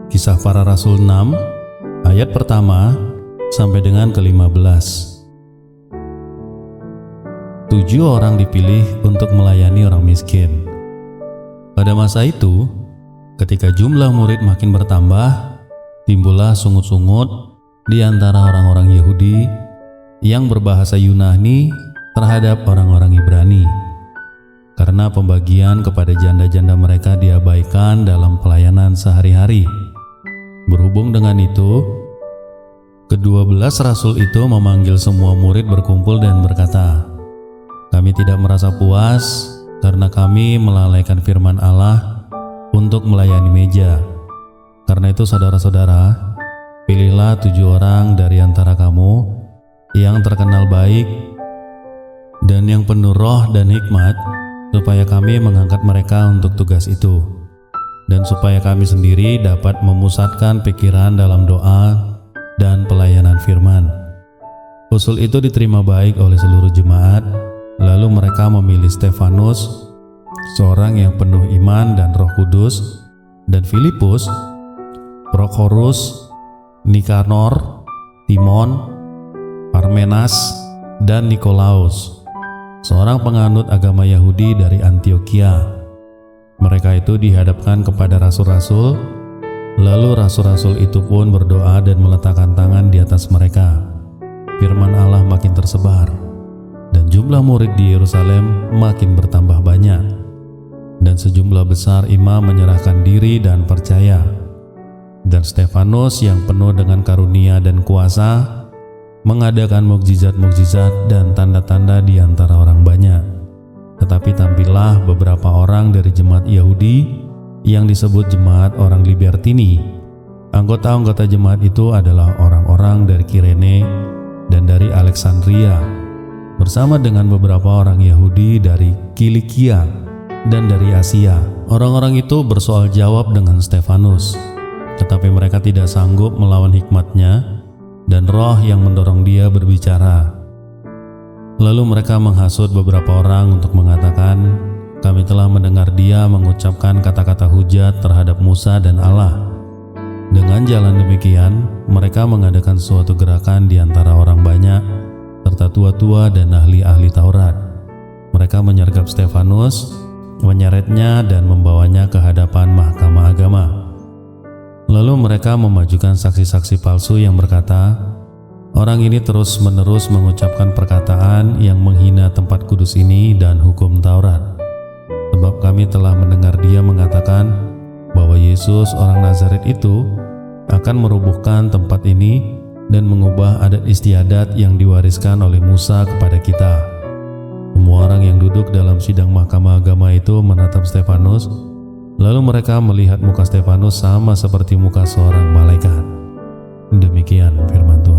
Kisah Para Rasul 6 ayat pertama sampai dengan ke-15. 7 orang dipilih untuk melayani orang miskin. Pada masa itu, ketika jumlah murid makin bertambah, timbullah sungut-sungut di antara orang-orang Yahudi yang berbahasa Yunani terhadap orang-orang Ibrani, karena pembagian kepada janda-janda mereka diabaikan dalam pelayanan sehari-hari. Berhubung dengan itu, ke-12 rasul itu memanggil semua murid berkumpul dan berkata, "Kami tidak merasa puas karena kami melalaikan firman Allah untuk melayani meja. Karena itu saudara-saudara, pilihlah 7 orang dari antara kamu yang terkenal baik dan yang penuh roh dan hikmat, supaya kami mengangkat mereka untuk tugas itu, dan supaya kami sendiri dapat memusatkan pikiran dalam doa dan pelayanan firman." Usul itu diterima baik oleh seluruh jemaat. Lalu mereka memilih Stefanus, seorang yang penuh iman dan Roh Kudus, dan Filipus, Prokhorus, Nikanor, Timon, Parmenas, dan Nikolaus, seorang penganut agama Yahudi dari Antioquia. Mereka itu dihadapkan kepada rasul-rasul, lalu rasul-rasul itu pun berdoa dan meletakkan tangan di atas mereka. Firman Allah makin tersebar, dan jumlah murid di Yerusalem makin bertambah banyak, dan sejumlah besar imam menyerahkan diri dan percaya. Dan Stefanus yang penuh dengan karunia dan kuasa mengadakan mukjizat-mukjizat dan tanda-tanda di antara orang banyak. Tetapi tampillah beberapa orang dari jemaat Yahudi yang disebut jemaat orang Libertini. Anggota-anggota jemaat itu adalah orang-orang dari Kirene dan dari Alexandria, bersama dengan beberapa orang Yahudi dari Kilikia dan dari Asia. Orang-orang itu bersoal jawab dengan Stefanus, tetapi mereka tidak sanggup melawan hikmatnya dan roh yang mendorong dia berbicara. Lalu mereka menghasut beberapa orang untuk mengatakan, "Kami telah mendengar dia mengucapkan kata-kata hujat terhadap Musa dan Allah." Dengan jalan demikian, mereka mengadakan suatu gerakan di antara orang banyak, serta tua-tua dan ahli-ahli Taurat. Mereka menyergap Stefanus, menyeretnya dan membawanya ke hadapan mahkamah agama. Lalu mereka memajukan saksi-saksi palsu yang berkata, "Orang ini terus-menerus mengucapkan perkataan yang menghina tempat kudus ini dan hukum Taurat. Sebab kami telah mendengar dia mengatakan bahwa Yesus orang Nazaret itu akan merubuhkan tempat ini dan mengubah adat istiadat yang diwariskan oleh Musa kepada kita." Semua orang yang duduk dalam sidang mahkamah agama itu menatap Stefanus, lalu mereka melihat muka Stefanus sama seperti muka seorang malaikat. Demikian firman Tuhan.